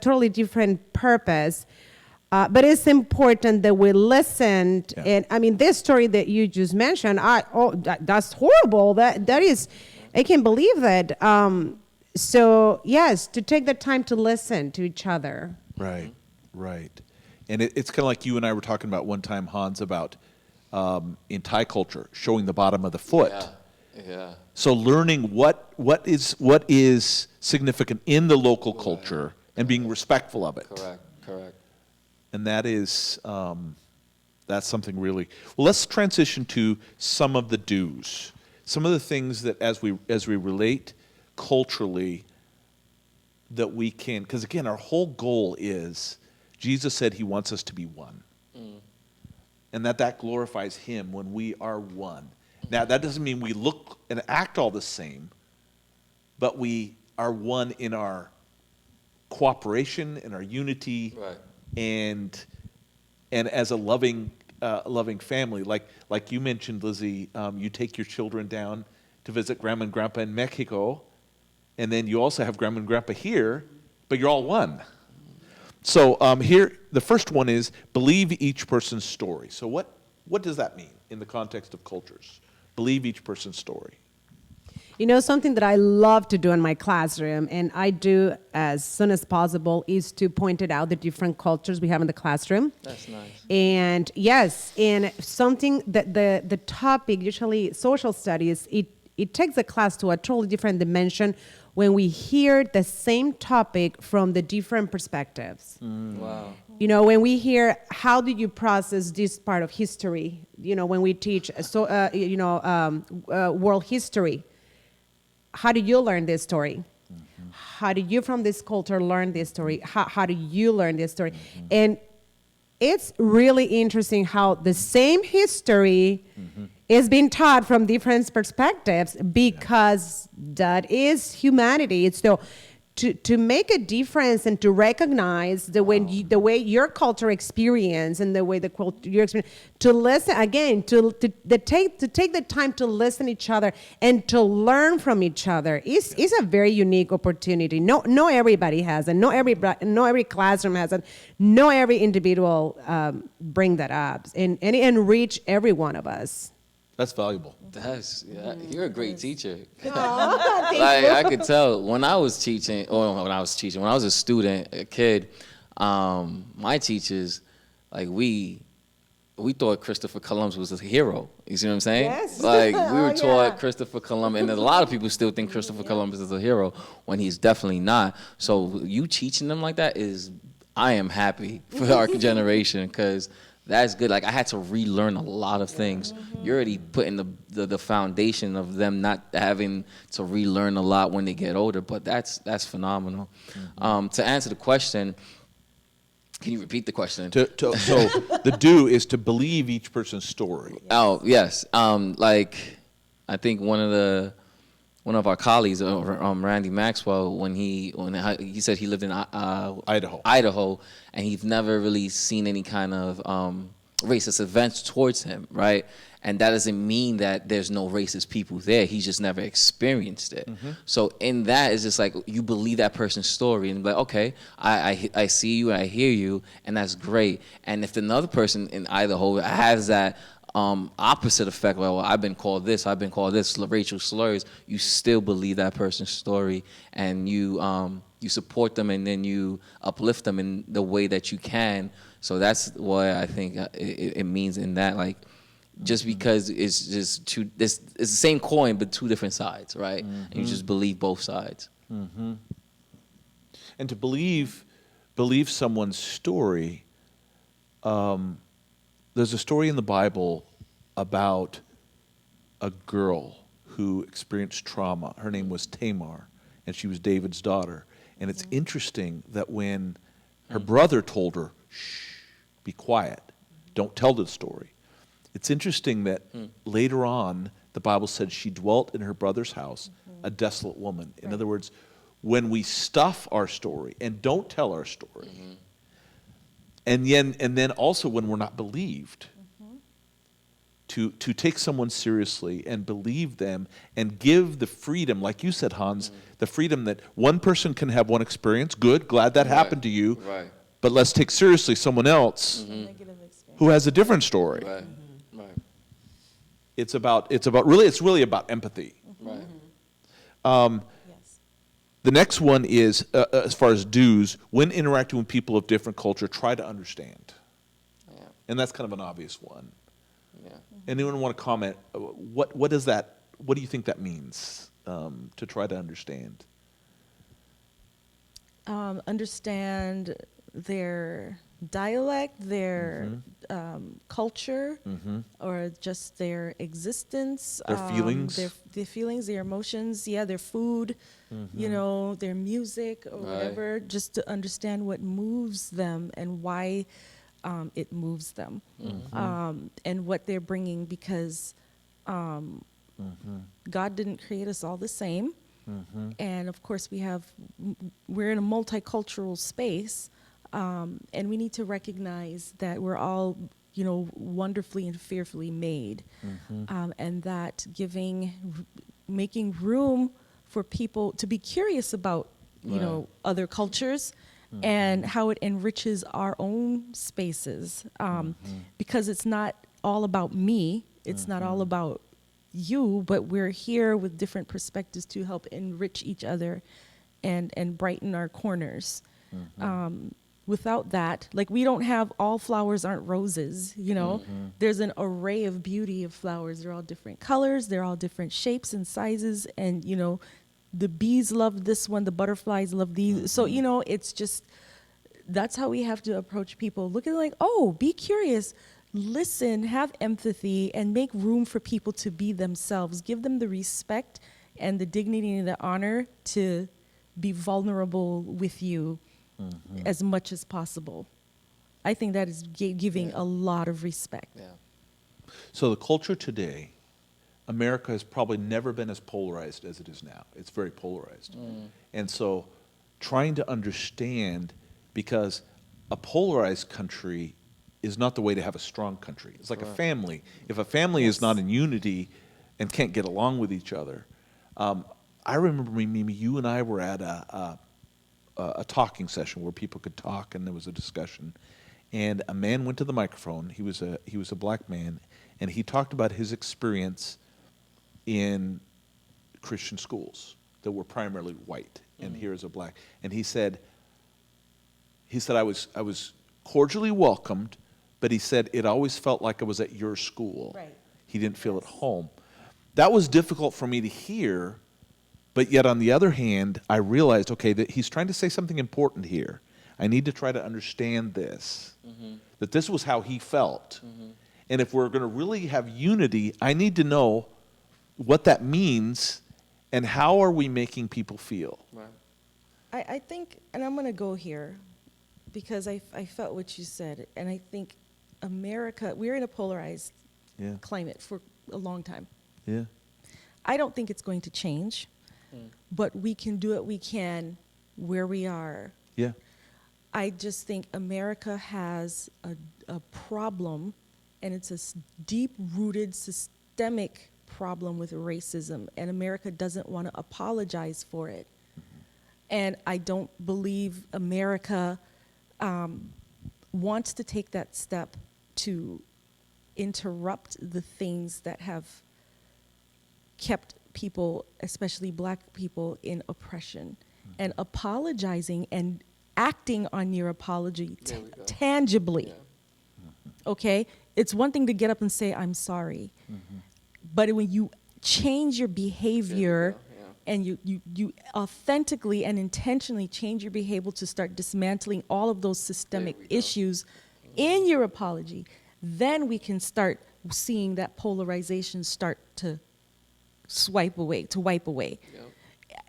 totally different purpose. But it's important that we listen. Yeah. And I mean, this story that you just mentioned, that's horrible. That is, I can't believe that. So yes, to take the time to listen to each other. Right, right. And it's kind of like you and I were talking about one time, Hans, about in Thai culture, showing the bottom of the foot. Yeah. So learning what is significant in the local culture and being respectful of it. Correct. And that is, that's something really, well, let's transition to some of the do's. Some of the things that as we relate culturally that we can, because again, our whole goal is, Jesus said he wants us to be one. And that glorifies him when we are one. Now, that doesn't mean we look and act all the same, but we are one in our cooperation, in our unity, Right. and as a loving family. Like you mentioned, Lizzie, you take your children down to visit Grandma and Grandpa in Mexico, and then you also have Grandma and Grandpa here, but you're all one. So here, the first one is believe each person's story. So what does that mean in the context of cultures? Believe each person's story. You know, something that I love to do in my classroom, and I do as soon as possible, is to point it out, the different cultures we have in the classroom. That's nice. And yes, and something that the topic, usually social studies, it takes the class to a totally different dimension when we hear the same topic from the different perspectives. Wow. You know, when we hear, how did you process this part of history? You know, when we teach, world history, how do you learn this story? How do you from this culture learn this story? How do you learn this story? And it's really interesting how the same history is being taught from different perspectives, because that is humanity. It's to make a difference and to recognize the way your culture experience and the way your experience, to listen again, to take the time to listen to each other and to learn from each other is a very unique opportunity. No everybody has it. No every classroom has it. No every individual bring that up and enrich every one of us. That's valuable. You're a great teacher. Like, I could tell when I was teaching, when I was a student, a kid, my teachers, like we thought Christopher Columbus was a hero. You see what I'm saying? Yes. Like we were taught Christopher Columbus, and a lot of people still think Christopher Columbus is a hero when he's definitely not. So you teaching them like that I am happy for our generation, because that's good. Like I had to relearn a lot of things. You're already putting the foundation of them not having to relearn a lot when they get older. But that's phenomenal. To answer the question, can you repeat the question? So the do is to believe each person's story. Oh yes. Like I think one of the one of our colleagues, Randy Maxwell, when he said he lived in Idaho, and he's never really seen any kind of racist events towards him, right? And that doesn't mean that there's no racist people there. He's just never experienced it. So in that, it's just like you believe that person's story and be like, okay, I see you, I hear you, and that's great. And if another person in Idaho has that opposite effect, well, I've been called this, racial slurs, you still believe that person's story, and you support them, and then you uplift them in the way that you can. So that's what I think it means in that, like, just because it's just it's the same coin but two different sides, right? And you just believe both sides. And to believe someone's story, there's a story in the Bible about a girl who experienced trauma. Her name was Tamar, and she was David's daughter. And it's interesting that when her brother told her, shh, be quiet, don't tell the story. It's interesting that later on, the Bible said she dwelt in her brother's house, a desolate woman. In other words, when we stuff our story and don't tell our story, and then also when we're not believed, to take someone seriously and believe them and give the freedom, like you said, Hans, the freedom that one person can have one experience, good, glad that happened to you, Right. but let's take seriously someone else who has a different story. Right. Right. It's really about empathy. Right. Yes. The next one is, as far as do's, when interacting with people of different culture, try to understand. Yeah. And that's kind of an obvious one. Yeah. Anyone want to comment? What is that? What do you think that means, to try to understand? Understand their dialect, their culture, or just their existence, Their feelings. their feelings, their emotions, their food, their music or Right. whatever, just to understand what moves them and why it moves them, and what they're bringing, because God didn't create us all the same. And of course we're in a multicultural space, and we need to recognize that we're all, wonderfully and fearfully made, and that making room for people to be curious about, other cultures, and how it enriches our own spaces, because it's not all about me, it's not all about you, but we're here with different perspectives to help enrich each other and brighten our corners. Without that, like, we don't have all flowers aren't roses, There's an array of beauty of flowers. They're all different colors, they're all different shapes and sizes, and the bees love this one, the butterflies love these. So it's just, that's how we have to approach people. Look at it like, oh, be curious, listen, have empathy, and make room for people to be themselves. Give them the respect and the dignity and the honor to be vulnerable with you as much as possible. I think that is giving a lot of respect. Yeah. So the culture today, America has probably never been as polarized as it is now. It's very polarized. And so trying to understand, because a polarized country is not the way to have a strong country. It's like a family. If a family is not in unity and can't get along with each other, I remember, Mimi, you and I were at a talking session where people could talk, and there was a discussion, and a man went to the microphone. He was a black man, and he talked about his experience in Christian schools that were primarily white, and here is a black. And he said I was cordially welcomed, but he said it always felt like I was at your school. Right. He didn't feel at home. That was difficult for me to hear, but yet on the other hand, I realized, okay, that he's trying to say something important here. I need to try to understand this, that this was how he felt. And if we're going to really have unity, I need to know what that means and how are we making people feel. Right. I think, and I'm going to go here because I felt what you said, and I think America, we're in a polarized Yeah. climate for a long time. Yeah. I don't think it's going to change, but we can do what we can where we are. Yeah. I just think America has a problem, and it's a deep-rooted systemic problem with racism, and America doesn't want to apologize for it. And I don't believe America wants to take that step to interrupt the things that have kept people, especially black people, in oppression. And apologizing and acting on your apology There we go. tangibly. Yeah. Okay? It's one thing to get up and say, I'm sorry. But when you change your behavior Yeah. and you authentically and intentionally change your behavior to start dismantling all of those systemic There we go. issues in your apology, then we can start seeing that polarization start to wipe away. Yeah.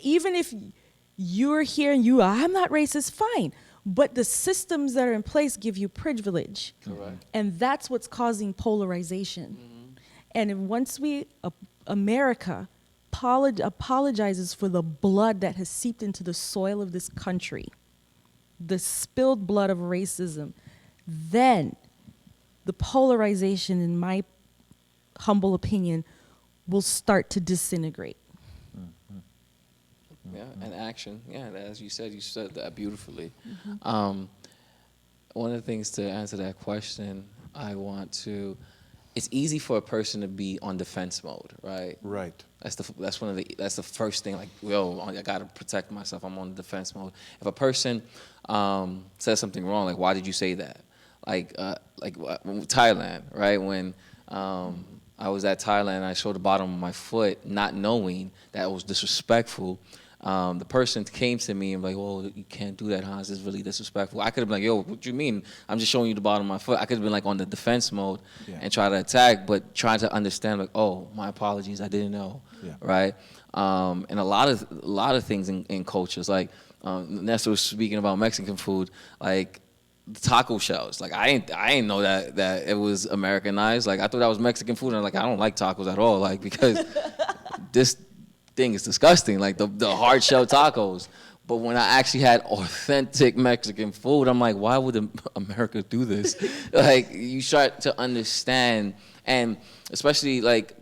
Even if you're here and I'm not racist, fine. But the systems that are in place give you privilege. Correct. And that's what's causing polarization. And if once America apologizes for the blood that has seeped into the soil of this country, the spilled blood of racism, then the polarization, in my humble opinion, will start to disintegrate. Yeah, and action. Yeah, as you said that beautifully. One of the things to answer that question, it's easy for a person to be on defense mode, right? Right. That's the first thing. Like, I gotta protect myself. I'm on defense mode. If a person says something wrong, like, why did you say that? Like Thailand, right? When I was at Thailand, I showed the bottom of my foot, not knowing that it was disrespectful. The person came to me and like, "Oh, you can't do that, huh? This is really disrespectful." I could have been like, "Yo, what do you mean? I'm just showing you the bottom of my foot." I could have been like on the defense mode and try to attack, but trying to understand like, "Oh, my apologies, I didn't know," right? And a lot of things in cultures, like Nessa was speaking about Mexican food, like the taco shells. Like I ain't know that it was Americanized. Like I thought that was Mexican food, and like I don't like tacos at all, like because this thing is disgusting, like the hard shell tacos. But when I actually had authentic Mexican food, I'm like, why would America do this? Like you start to understand, and especially like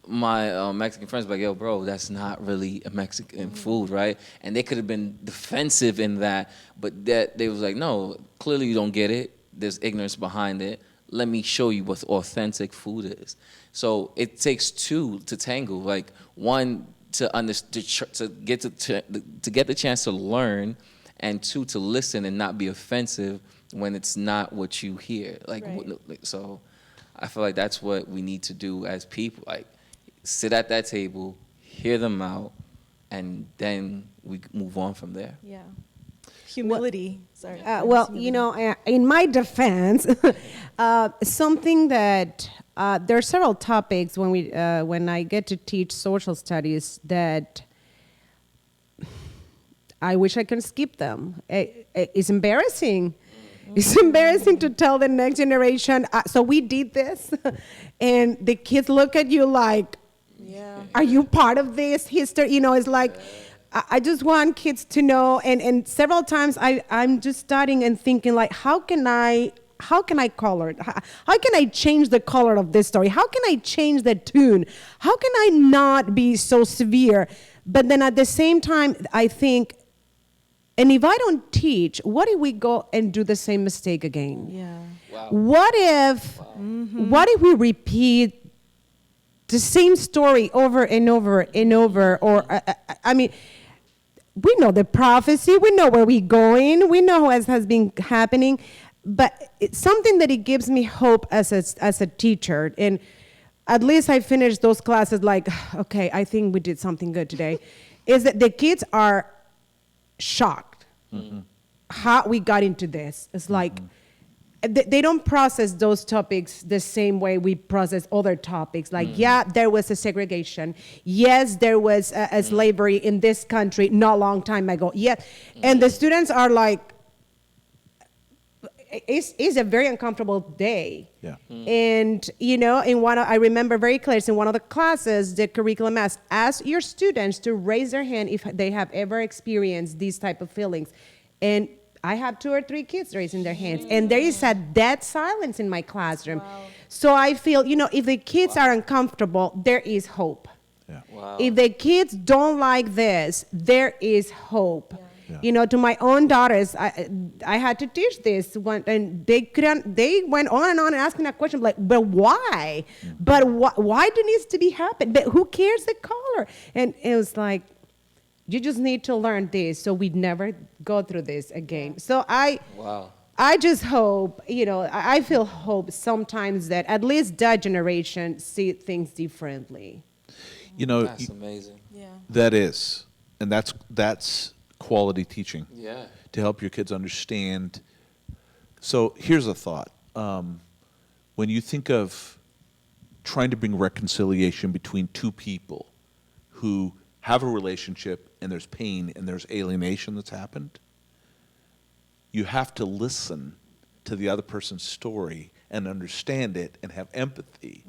my Mexican friends, like, yo, bro, that's not really a Mexican food, right? And they could have been defensive in that, but that they was like, no, clearly you don't get it. There's ignorance behind it. Let me show you what authentic food is. So it takes two to tango. Like one, to get the chance to learn, and two, to listen and not be offensive when it's not what you hear. Like, so I feel like that's what we need to do as people. Like, sit at that table, hear them out, and then we move on from there. Yeah. Humility. Sorry. Well, in my defense, something that there are several topics when I get to teach social studies that I wish I could skip them. It's embarrassing. It's embarrassing to tell the next generation. So we did this, and the kids look at you like, "Are you part of this history?" It's like. I just want kids to know, and several times I'm just starting and thinking like, how can I color it? How can I change the color of this story? How can I change the tune? How can I not be so severe? But then at the same time, I think, and if I don't teach, what if we go and do the same mistake again? Yeah. Wow. What if we repeat the same story over and over and over? Or I mean, we know the prophecy, we know where we're going, we know what has been happening, but it's something that it gives me hope as a teacher. And at least I finished those classes like, okay, I think we did something good today, is that the kids are shocked how we got into this. It's like, they don't process those topics the same way we process other topics. Like, yeah, there was a segregation. Yes, there was a slavery in this country not a long time ago. Yeah, and the students are like, it's a very uncomfortable day. Yeah. And, I remember very clearly in one of the classes, the curriculum ask your students to raise their hand if they have ever experienced these type of feelings. And I have 2 or 3 kids raising their hands, and there is a dead silence in my classroom. Wow. So I feel, if the kids are uncomfortable, there is hope. Yeah. Wow. If the kids don't like this, there is hope. Yeah. To my own daughters, I had to teach this one, and they went on and asking that question, like, but why? But why do needs to be happen? But who cares the color? And it was like, you just need to learn this so we never go through this again. So Wow. I just hope, I feel hope sometimes that at least that generation see things differently. That's amazing. Yeah. That is, and that's quality teaching. Yeah. To help your kids understand. So here's a thought. When you think of trying to bring reconciliation between 2 people who have a relationship and there's pain and there's alienation that's happened, you have to listen to the other person's story and understand it and have empathy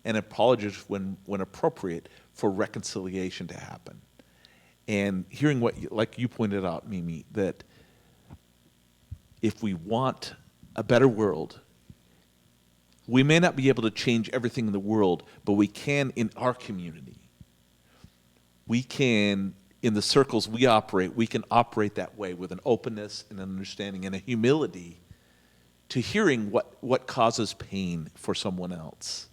and apologize when appropriate for reconciliation to happen. And hearing like you pointed out, Mimi, that if we want a better world, we may not be able to change everything in the world, but we can in our community. We can, in the circles we can operate that way with an openness and an understanding and a humility to hearing what causes pain for someone else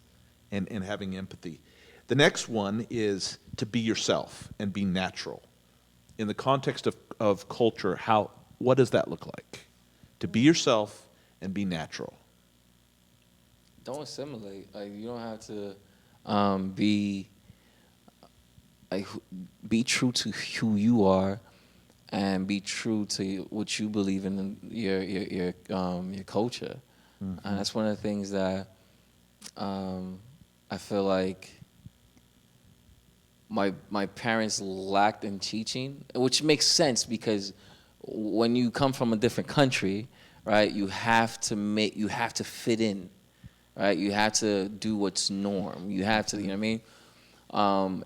and having empathy. The next one is to be yourself and be natural. In the context of culture, what does that look like? To be yourself and be natural. Don't assimilate. Like, you don't have to be true to who you are, and be true to what you believe in your culture. And that's one of the things that I feel like my parents lacked in teaching, which makes sense because when you come from a different country, right, you have to fit in, right? You have to do what's norm. You have to, you know what I mean?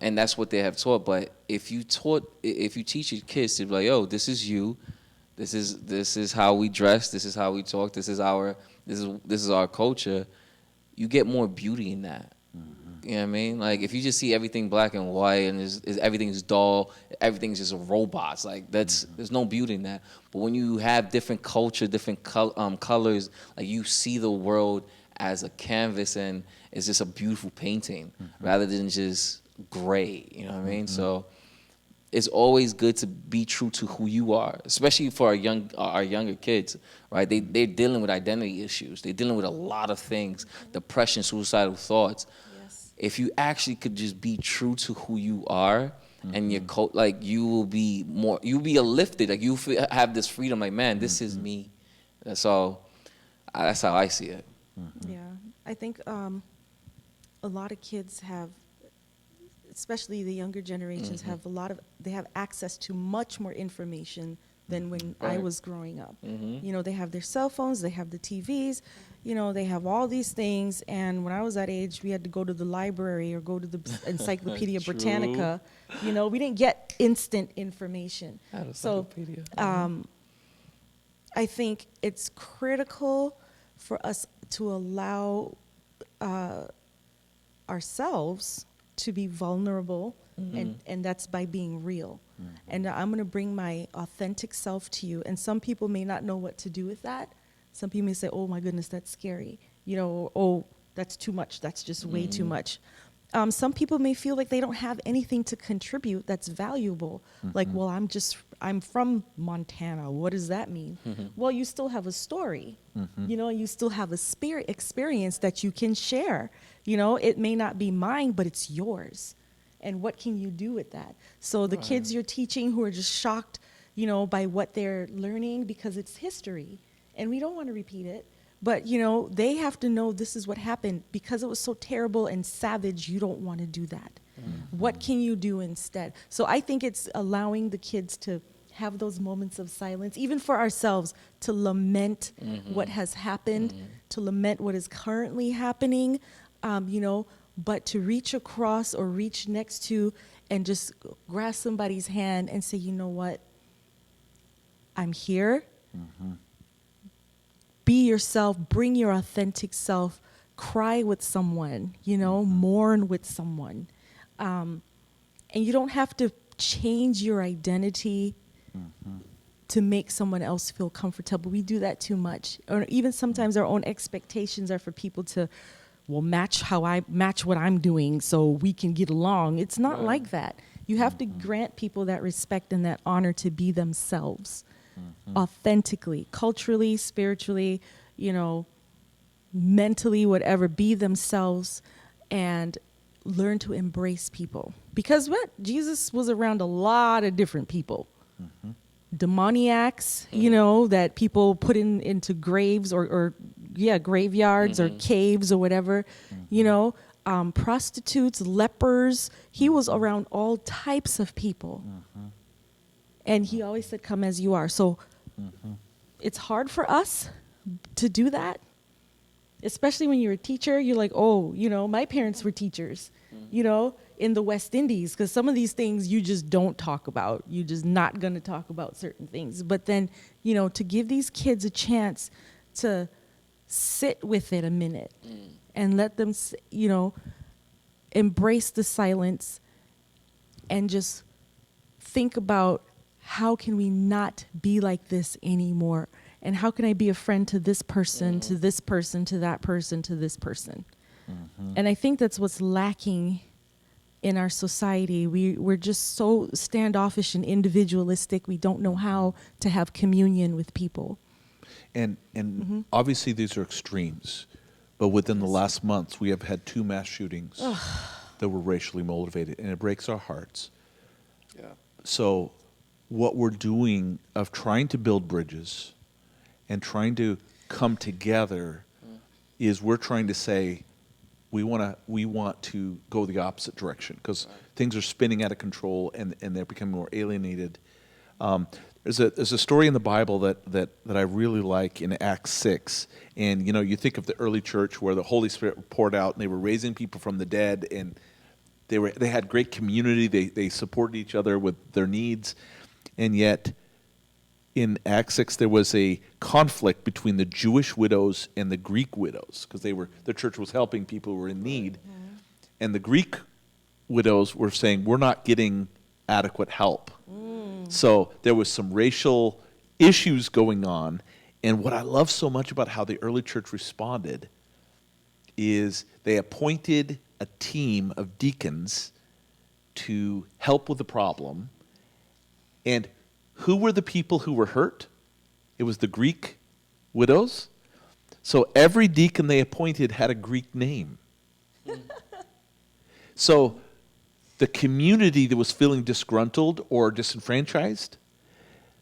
And that's what they have taught. But if you teach your kids to be like, yo, this is you, this is how we dress, this is how we talk, this is our culture, you get more beauty in that. You know what I mean? Like, if you just see everything black and white and everything's dull, everything's just robots, like there's no beauty in that. But when you have different culture, different colors, like you see the world as a canvas and it's just a beautiful painting rather than just gray, you know what I mean? So it's always good to be true to who you are, especially for our younger kids, right? They're dealing with identity issues. They're dealing with a lot of things, depression, suicidal thoughts. If you actually could just be true to who you are and your like you'll be uplifted, like you have this freedom, like, man, this is me. That's how I see it. Yeah, I think a lot of kids have, especially the younger generations, they have access to much more information than when I was growing up. They have their cell phones, they have the TVs, they have all these things. And when I was that age, we had to go to the library or go to the Encyclopedia True. Britannica. We didn't get instant information. So I think it's critical for us to allow ourselves to be vulnerable, and that's by being real. And I'm going to bring my authentic self to you. And some people may not know what to do with that. Some people may say, oh my goodness, that's scary. Oh, that's too much. That's just way too much. Some people may feel like they don't have anything to contribute that's valuable. Like, well, I'm from Montana. What does that mean? Well, you still have a story. You still have a experience that you can share. It may not be mine, but it's yours. And what can you do with that? So the kids you're teaching who are just shocked, by what they're learning because it's history. And we don't want to repeat it. But, they have to know this is what happened. Because it was so terrible and savage, you don't want to do that. What can you do instead? So I think it's allowing the kids to have those moments of silence, even for ourselves, to lament what has happened, to lament what is currently happening, but to reach across or reach next to and just grasp somebody's hand and say, you know what? I'm here. Be yourself, bring your authentic self, cry with someone, mourn with someone. And you don't have to change your identity to make someone else feel comfortable. We do that too much. Or even sometimes our own expectations are for people to, match what I'm doing so we can get along. It's not like that. You have to grant people that respect and that honor to be themselves authentically, culturally, spiritually, mentally, whatever, be themselves and learn to embrace people. Because Jesus was around a lot of different people. Demoniacs, that people put into graves or graveyards or caves or whatever, prostitutes, lepers. He was around all types of people. And he always said, come as you are. So it's hard for us to do that, especially when you're a teacher. You're like, my parents were teachers, in the West Indies, because some of these things you just don't talk about. You're just not going to talk about certain things. But then, to give these kids a chance to sit with it a minute and let them, embrace the silence and just think about, how can we not be like this anymore? And how can I be a friend to this person, to this person, to that person, to this person? And I think that's what's lacking in our society. We're just so standoffish and individualistic. We don't know how to have communion with people. And obviously these are extremes, but within the last months we have had 2 mass shootings that were racially motivated, and it breaks our hearts. Yeah. So what we're doing of trying to build bridges and trying to come together is we're trying to say we want to go the opposite direction, because things are spinning out of control and they're becoming more alienated. There's a story in the Bible that I really like in Acts 6, and you think of the early church where the Holy Spirit poured out and they were raising people from the dead, and they had great community. They supported each other with their needs. And yet, in Acts 6, there was a conflict between the Jewish widows and the Greek widows, because the church was helping people who were in need. And the Greek widows were saying, we're not getting adequate help. So there was some racial issues going on. And what I love so much about how the early church responded is they appointed a team of deacons to help with the problem. And who were the people who were hurt? It was the Greek widows. So every deacon they appointed had a Greek name. So the community that was feeling disgruntled or disenfranchised,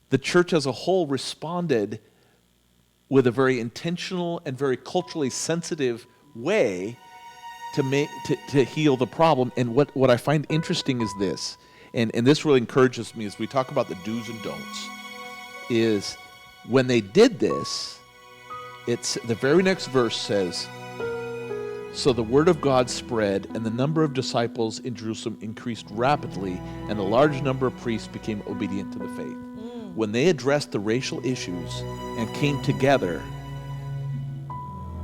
the church as a whole responded with a very intentional and very culturally sensitive way to heal the problem. And what I find interesting is this, and this really encourages me as we talk about the do's and don'ts, is when they did this, it's the very next verse says, so the word of God spread, and the number of disciples in Jerusalem increased rapidly, and a large number of priests became obedient to the faith. When they addressed the racial issues and came together,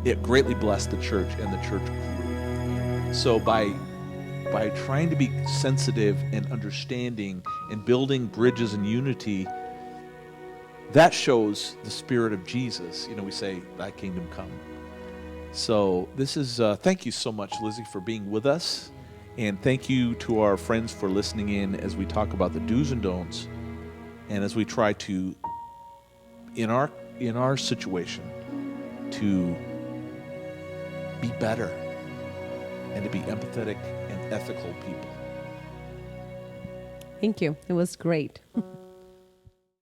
it greatly blessed the church, and the church grew. So by trying to be sensitive and understanding and building bridges and unity, that shows the spirit of Jesus. We say, thy kingdom come. So this is, thank you so much, Lizzie, for being with us. And thank you to our friends for listening in as we talk about the do's and don'ts. And as we try to, in our situation, to be better and to be empathetic and ethical people. Thank you. It was great.